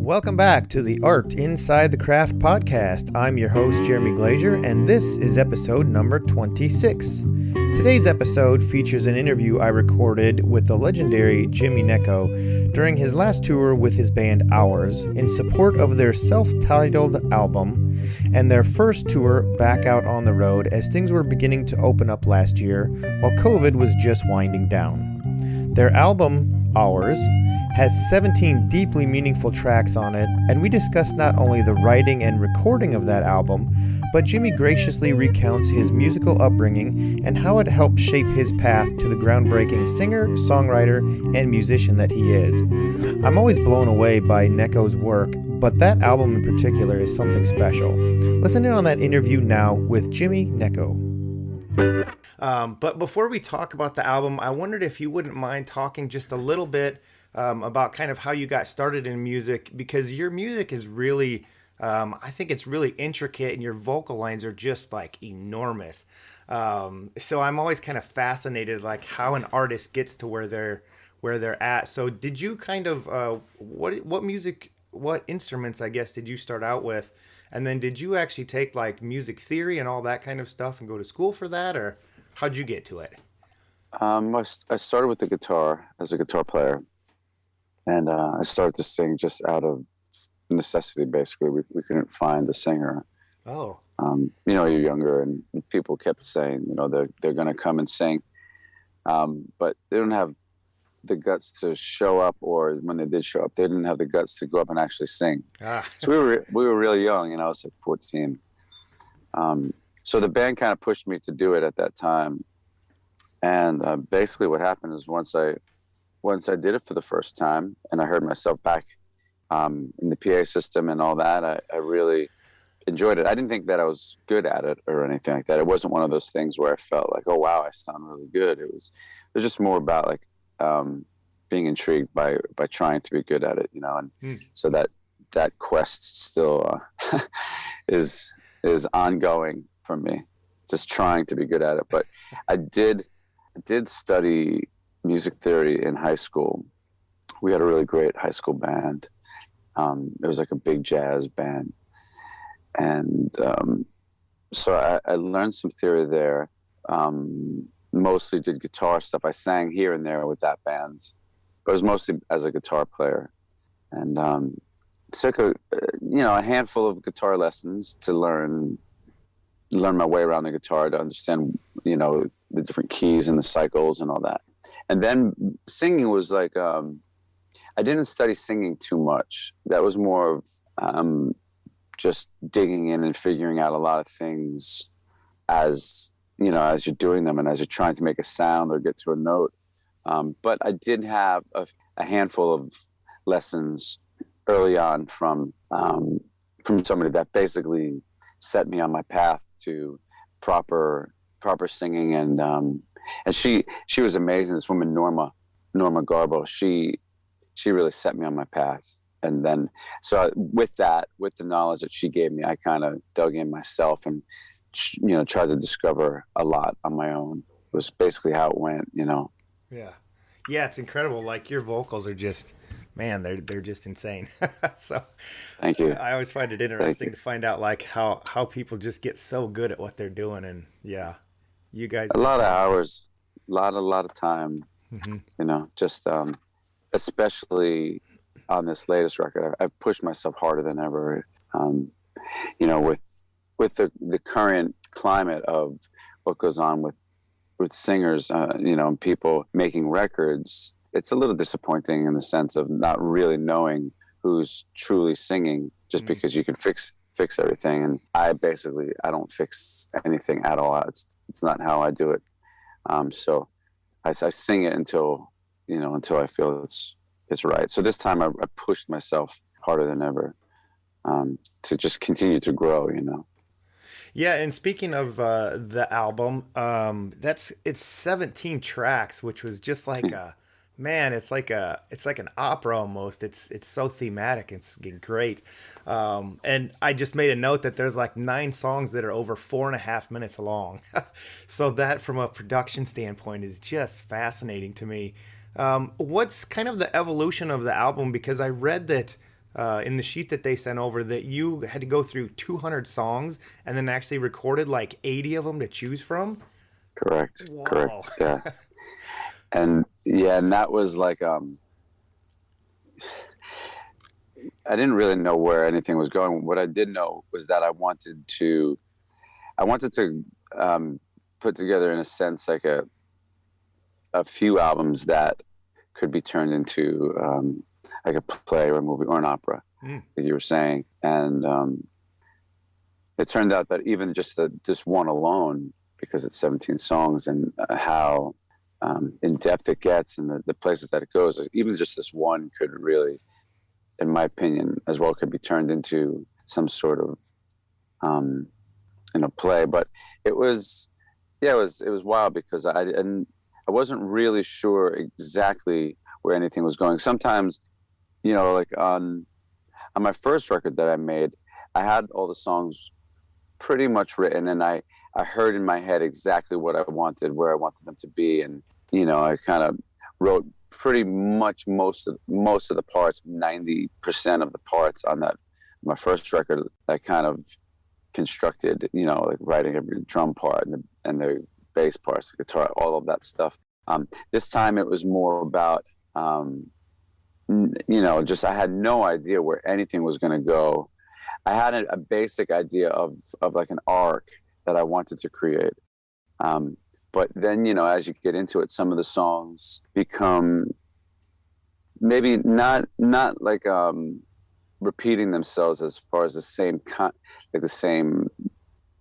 Welcome back to the Art Inside the Craft podcast. I'm your host, Jeremy Glazier, and this is episode number 26. Today's episode features an interview I recorded with the legendary Jimmy Gnecco during his last tour with his band Hours in support of their self-titled album and their first tour back out on the road as things were beginning to open up last year while COVID was just winding down. Their album, Hours, has 17 deeply meaningful tracks on it, and we discuss not only the writing and recording of that album, but Jimmy graciously recounts his musical upbringing and how it helped shape his path to the groundbreaking singer, songwriter, and musician that he is. I'm always blown away by Gnecco's work, but that album in particular is something special. Listen in on that interview now with Jimmy Gnecco. But before we talk about the album, I wondered if you wouldn't mind talking just a little bit about kind of how you got started in music, because your music is really, I think it's really intricate, and your vocal lines are just like enormous. So I'm always kind of fascinated, like how an artist gets to where they're at. So did you kind of what instruments, I guess, did you start out with? And then did you actually take like music theory and all that kind of stuff and go to school for that, or how'd you get to it? I started with the guitar as a guitar player, and I started to sing just out of necessity. Basically, we couldn't find a singer. Oh, you're younger, and people kept saying, they're going to come and sing, but they don't have the guts to show up, or when they did show up, they didn't have the guts to go up and actually sing. So we were really young, and I was like 14. So the band kind of pushed me to do it at that time. And basically what happened is once I did it for the first time and I heard myself back in the PA system and all that, I really enjoyed it. I didn't think that I was good at it or anything like that. It wasn't one of those things where I felt like, oh, wow, I sound really good. It was just more about like being intrigued by trying to be good at it, and so that quest still is ongoing for me, just trying to be good at it. But I did study music theory in high school. We had a really great high school band. It was like a big jazz band, and so I learned some theory there. Mostly did guitar stuff. I sang here and there with that band, but it was mostly as a guitar player, and took a handful of guitar lessons to learn my way around the guitar, to understand the different keys and the cycles and all that. And then singing was like I didn't study singing too much. That was more of just digging in and figuring out a lot of things as you're doing them and as you're trying to make a sound or get to a note. But I did have a handful of lessons early on from somebody that basically set me on my path to proper singing. And she was amazing. This woman, Norma Garbo, she really set me on my path. And then, so with the knowledge that she gave me, I kind of dug in myself and tried to discover a lot on my own. It was basically how it went, Yeah, it's incredible. Like your vocals are just, man, they're just insane. So thank you. I always find it interesting to find out like how people just get so good at what they're doing. And yeah, you guys, a lot of hours, a lot of time, just especially on this latest record, I've pushed myself harder than ever. With the current climate of what goes on with singers, and people making records, it's a little disappointing in the sense of not really knowing who's truly singing just because you can fix everything. And I don't fix anything at all. It's not how I do it. So I sing it until I feel it's right. So this time I pushed myself harder than ever to just continue to grow, Yeah, and speaking of the album, it's 17 tracks, which was just like it's like an opera almost. It's so thematic. It's great. And I just made a note that there's like 9 songs that are over 4.5 minutes long. So that, from a production standpoint, is just fascinating to me. What's kind of the evolution of the album? Because I read that in the sheet that they sent over that you had to go through 200 songs and then actually recorded like 80 of them to choose from. Correct. Whoa. Correct. Yeah. And yeah, and that was like, I didn't really know where anything was going. What I did know was that I wanted to put together, in a sense, like a few albums that could be turned into like a play or a movie or an opera, like you were saying. And it turned out that even just this one alone, because it's 17 songs, and how in depth it gets, and the places that it goes, even just this one could really, in my opinion, as well, could be turned into some sort of play. But it was wild, because I wasn't really sure exactly where anything was going. Sometimes, like on my first record that I made, I had all the songs pretty much written, and I heard in my head exactly what I wanted, where I wanted them to be, and I kind of wrote pretty much most of the parts, 90% of the parts on my first record. I kind of constructed, like writing every drum part and the bass parts, the guitar, all of that stuff. This time it was more about, just I had no idea where anything was going to go. I had a basic idea of like an arc that I wanted to create. But then, as you get into it, some of the songs become maybe not like repeating themselves as far as the same the same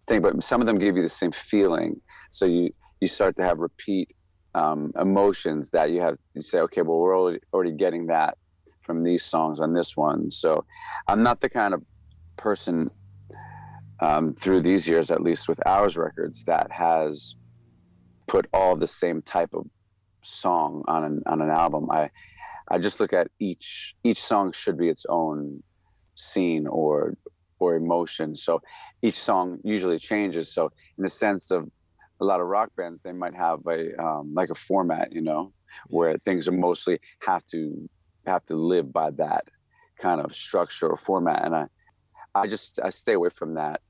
thing, but some of them give you the same feeling. So you start to have repeat emotions that you say, okay, well, we're already getting that from these songs on this one. So I'm not the kind of person through these years, at least with Ours Records, that has put all the same type of song on an album. I just look at each song should be its own scene or emotion. So each song usually changes. So in the sense of a lot of rock bands, they might have like a format, where things are mostly have to live by that kind of structure or format. And I stay away from that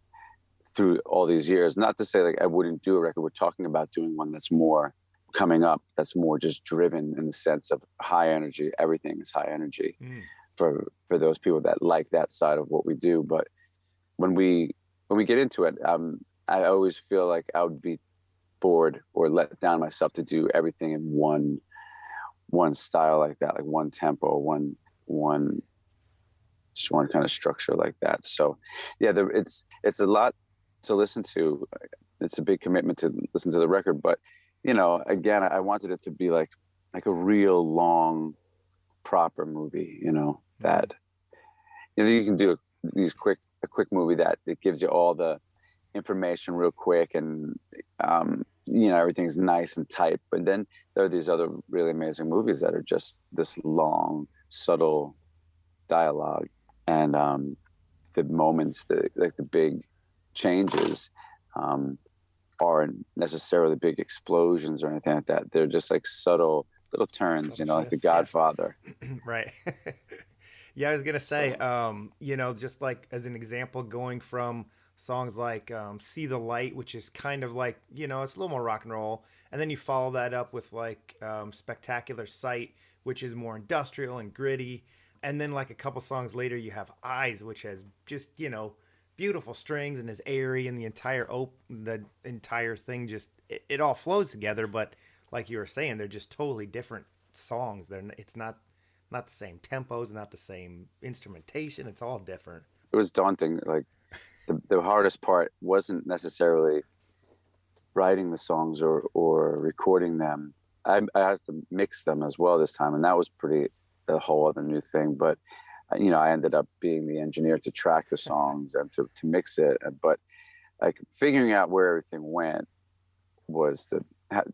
through all these years. Not to say like I wouldn't do a record. We're talking about doing one that's more coming up, that's more just driven in the sense of high energy. Everything is high energy for those people that like that side of what we do. But when we get into it, I always feel like I would be bored or let down myself to do everything in one style like that, like one tempo, one kind of structure like that. So yeah, it's a lot to listen to. It's a big commitment to listen to the record, but again, I wanted it to be like a real long, proper movie, that you can do a quick movie that it gives you all the information real quick, and everything's nice and tight. But then there are these other really amazing movies that are just this long, subtle dialogue, and the moments, like the big changes, aren't necessarily big explosions or anything like that. They're just like subtle little turns, like The Godfather. Right. Yeah, I was gonna say, just like as an example, going from songs like See the Light, which is kind of like, it's a little more rock and roll, and then you follow that up with like Spectacular Sight, which is more industrial and gritty, and then like a couple songs later you have Eyes, which has just beautiful strings and is airy, and the entire thing just it all flows together. But like you were saying, they're just totally different songs. It's not the same tempos, not the same instrumentation. It's all different. It was daunting. Like the hardest part wasn't necessarily writing the songs or recording them. I had to mix them as well this time, and that was a whole other new thing. But I ended up being the engineer to track the songs and to mix it. But like figuring out where everything went was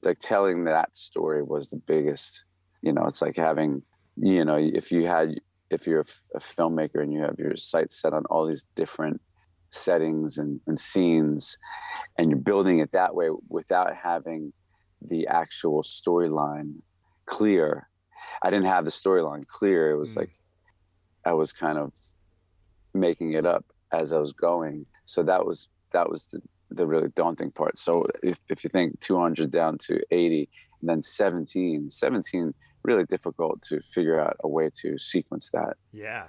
like telling that story was the biggest. It's like having, if you're a filmmaker and you have your sights set on all these different settings and scenes, and you're building it that way without having the actual storyline clear. I didn't have the storyline clear. It was like I was kind of making it up as I was going. So that was the really daunting part. So if you think 200 down to 80, and then 17 really difficult to figure out a way to sequence that. Yeah.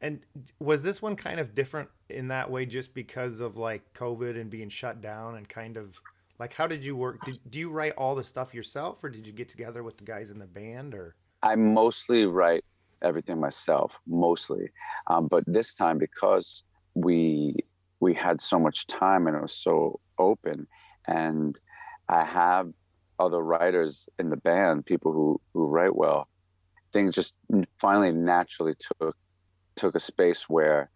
And was this one kind of different in that way just because of like COVID and being shut down and kind of like how did you work? Do you write all the stuff yourself or did you get together with the guys in the band or? I mostly write everything myself, mostly. But this time, because we had so much time and it was so open, and I have other writers in the band, people who write well, things just finally naturally took a space where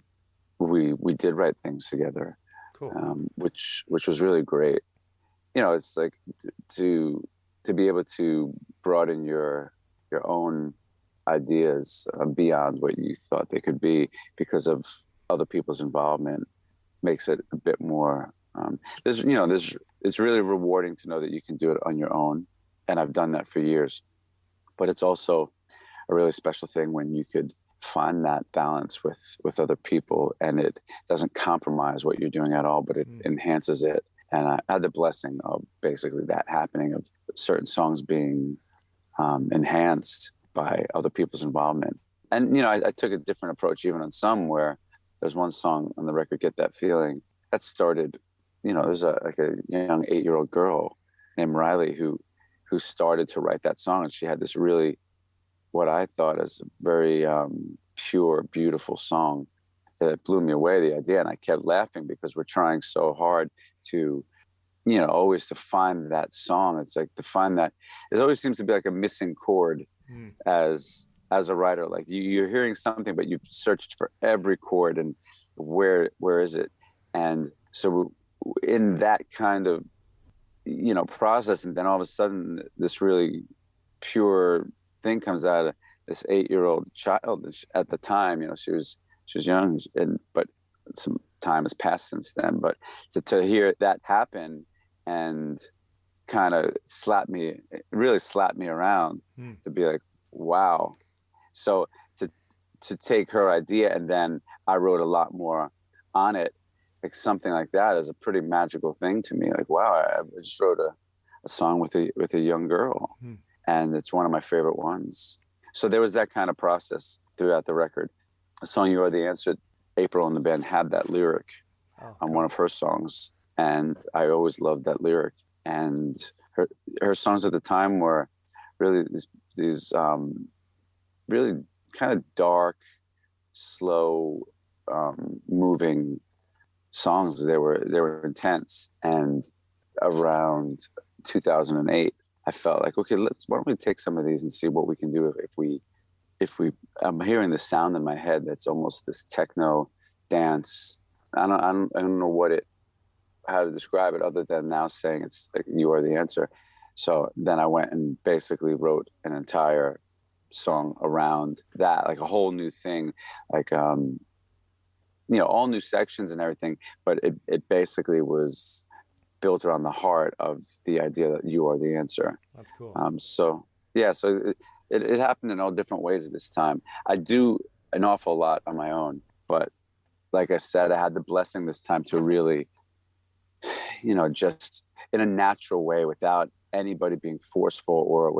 we did write things together. Cool. Which was really great. You know, it's like to be able to broaden your own ideas beyond what you thought they could be because of other people's involvement makes it a bit more. It's really rewarding to know that you can do it on your own, and I've done that for years. But it's also a really special thing when you could find that balance with other people, and it doesn't compromise what you're doing at all, but it enhances it. And I had the blessing of basically that happening, of certain songs being enhanced by other people's involvement. And, you know, I took a different approach even on some, where there's one song on the record, Get That Feeling, that started, you know, there's a young 8-year-old girl named Riley who started to write that song. And she had this really, what I thought as a very pure, beautiful song that blew me away, the idea. And I kept laughing because we're trying so hard to, you know, always to find that song. It's like to find that, it always seems to be like a missing chord as a writer. Like you're hearing something, but you've searched for every chord and where is it? And so in that kind of, you know, process, and then all of a sudden this really pure thing comes out of this 8-year-old child. At the time, you know, she was young, but some time has passed since then. But to hear that happen and kind of really slapped me around to be like, wow. So to take her idea, and then I wrote a lot more on it, like something like that is a pretty magical thing to me. Like, wow, I just wrote a song with a young girl, and it's one of my favorite ones. So there was that kind of process throughout the record. The song "You Are the Answer," April and the band had that lyric on one of her songs, and I always loved that lyric. And her songs at the time were really these really kind of dark, slow, moving songs. They were intense. And around 2008, I felt like, okay, why don't we take some of these and see what we can do if we I'm hearing the sound in my head that's almost this techno dance. I don't know how to describe it other than now saying it's like, You Are the Answer. So then I went and basically wrote an entire song around that, like a whole new thing, like you know, all new sections and everything, but it basically was built around the heart of the idea that you are the answer. That's cool. So it happened in all different ways at this time. I do an awful lot on my own, but like I said, I had the blessing this time to really, you know, just in a natural way, without anybody being forceful or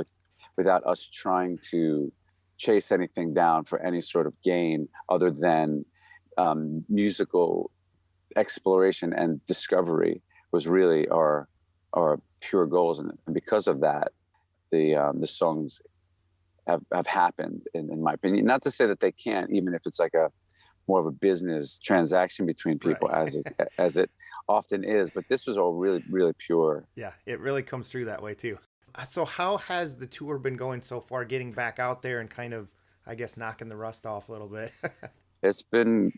without us trying to chase anything down for any sort of gain other than musical exploration and discovery was really our pure goals. And because of that, the songs have happened in my opinion. Not to say that they can't, even if it's like a more of a business transaction between people, right, as it often is. But this was all really, really pure. Yeah, it really comes through that way too. So how has the tour been going so far, getting back out there and kind of, I guess, knocking the rust off a little bit? It's been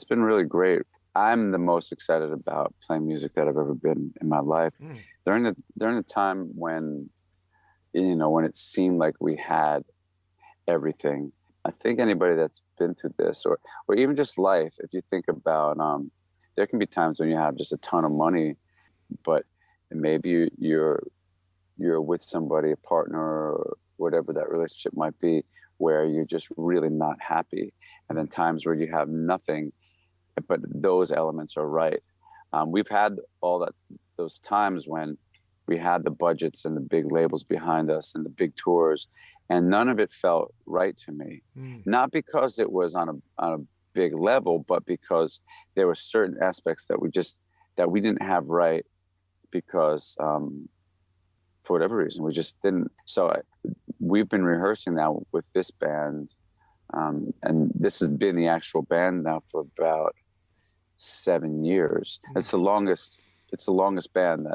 really great. I'm the most excited about playing music that I've ever been in my life. During the time when, you know, when it seemed like we had everything. I think anybody that's been through this or even just life, if you think about, there can be times when you have just a ton of money, but maybe you're with somebody, a partner or whatever that relationship might be, where you're just really not happy, and then times where you have nothing, but those elements are right. We've had those times when we had the budgets and the big labels behind us and the big tours, and none of it felt right to me. Not because it was on a big level, but because there were certain aspects that we didn't have right, because for whatever reason we just didn't. So we've been rehearsing now with this band, and this has been the actual band now for about 7 years. It's the longest band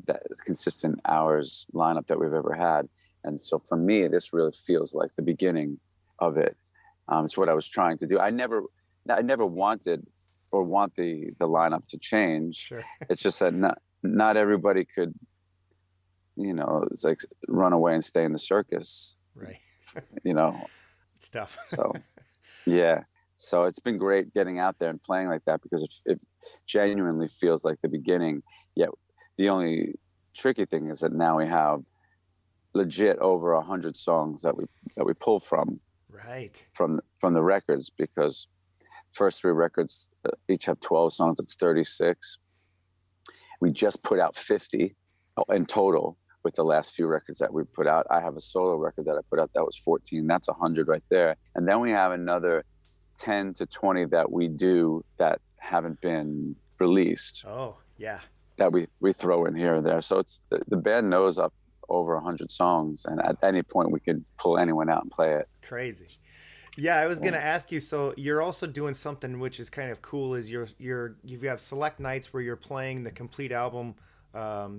that consistent hours lineup that we've ever had. And so for me, this really feels like the beginning of it. It's what I was trying to do. I never wanted or want the lineup to change. Sure. It's just that not everybody could, it's like run away and stay in the circus. Right. It's tough. So, yeah. So it's been great getting out there and playing like that, because it genuinely feels like the beginning. Yet the only tricky thing is that now we have legit over 100 songs that we pull from. Right. From the records, because first 3 records each have 12 songs. It's 36. We just put out 50 in total with the last few records that we put out. I have a solo record that I put out that was 14. That's 100 right there. And then we have another 10 to 20 that we do that haven't been released. Oh, yeah. That we throw in here and there. So it's the band knows up over 100 songs, and at any point we could pull anyone out and play it. Crazy. Yeah, I was going to ask you, so you're also doing something which is kind of cool, is you have select nights where you're playing the complete album,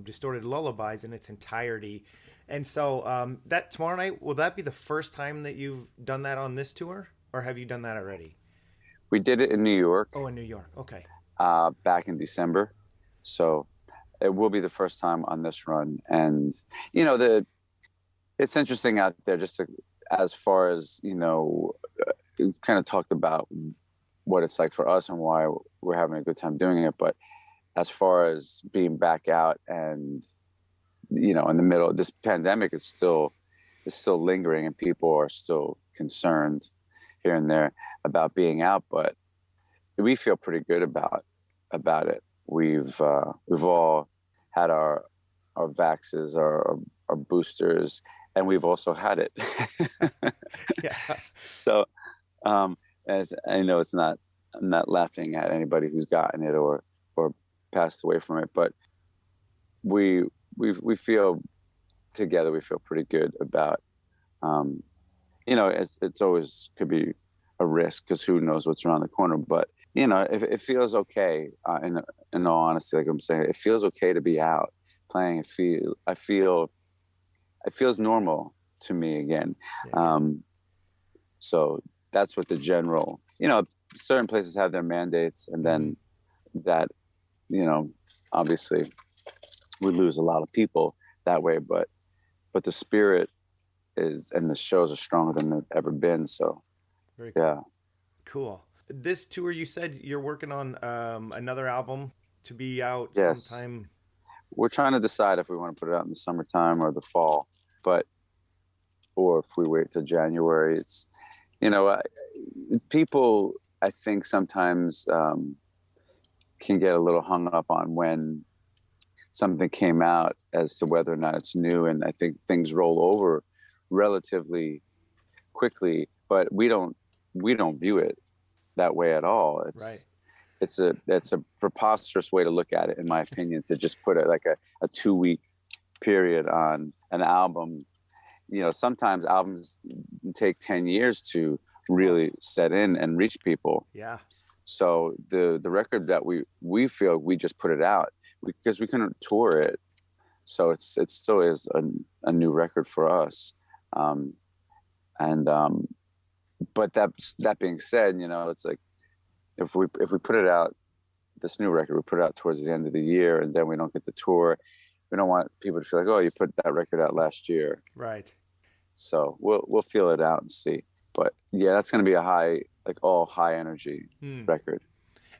Distorted Lullabies, in its entirety. And so that tomorrow night, will that be the first time that you've done that on this tour, or have you done that already? We did it in New York. Oh, in New York. Okay. Back in December. So it will be the first time on this run. And, it's interesting out there, just as far as, kind of talked about what it's like for us and why we're having a good time doing it. But as far as being back out and, in the middle, this pandemic is still lingering, and people are still concerned here and there about being out, but we feel pretty good about it. We've all had our vaxes, our boosters, and we've also had it. Yeah. So, as I know, I'm not laughing at anybody who's gotten it or passed away from it, but we feel together. We feel pretty good about. It's always could be a risk, because who knows what's around the corner. But it feels okay. In all honesty, like I'm saying, it feels okay to be out playing. It feels normal to me again. Yeah. So that's what the general. Certain places have their mandates, and then that, obviously we lose a lot of people that way. But the spirit is, and the shows are stronger than they've ever been. So. Very cool. Yeah. Cool. This tour, you said you're working on another album to be out sometime. We're trying to decide if we want to put it out in the summertime or the fall, or if we wait till January. It's, people, I think, sometimes can get a little hung up on when something came out as to whether or not it's new. And I think things roll over relatively quickly, but we don't view it that way at all. It's a preposterous way to look at it, in my opinion, to just put it like a 2-week period on an album. Sometimes albums take 10 years to really set in and reach people. Yeah. So the record that we feel, we just put it out because we couldn't tour it. So it still is a new record for us. But that being said, it's like, if we put it out, this new record, we put it out towards the end of the year, and then we don't get the tour. We don't want people to feel like, oh, you put that record out last year. Right. So we'll feel it out and see. But yeah, that's going to be a all high energy record.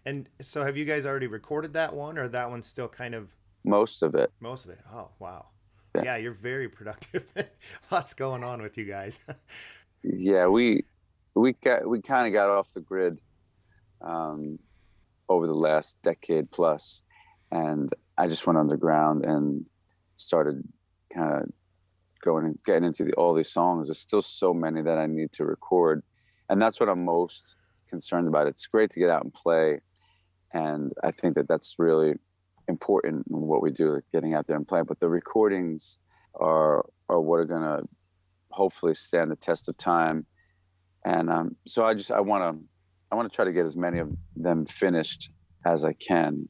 And so have you guys already recorded that one, or that one's still kind of? Most of it. Oh, wow. Yeah, you're very productive. Lots going on with you guys. Yeah, we kind of got off the grid over the last decade plus, and I just went underground and started kind of going and getting into all these songs. There's still so many that I need to record, and that's what I'm most concerned about. It's great to get out and play, and I think that that's really important in what we do, like getting out there and playing. But the recordings are what are gonna hopefully stand the test of time. And so I want to try to get as many of them finished as I can.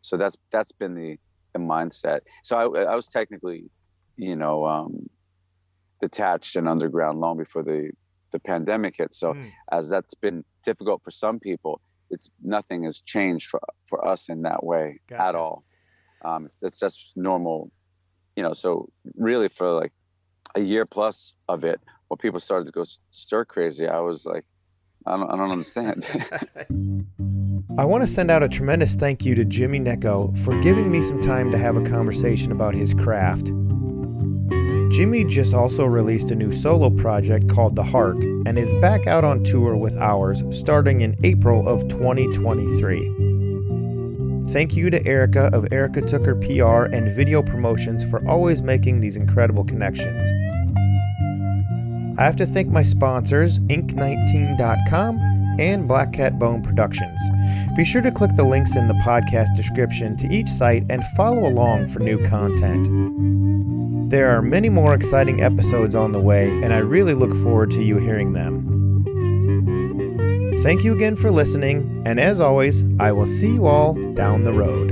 So that's been the mindset. So I was technically, detached and underground long before the pandemic hit. So as that's been difficult for some people, nothing has changed for us in that way. Gotcha. At all. It's just normal, so really for like a year plus of it, when people started to go stir crazy, I was like, I don't understand. I want to send out a tremendous thank you to Jimmy Gnecco for giving me some time to have a conversation about his craft. Jimmy just also released a new solo project called The Heart and is back out on tour with Ours starting in April of 2023. Thank you to Erica of Erica Tooker PR and Video Promotions for always making these incredible connections. I have to thank my sponsors, Ink19.com and Black Cat Bone Productions. Be sure to click the links in the podcast description to each site and follow along for new content. There are many more exciting episodes on the way, and I really look forward to you hearing them. Thank you again for listening, and as always, I will see you all down the road.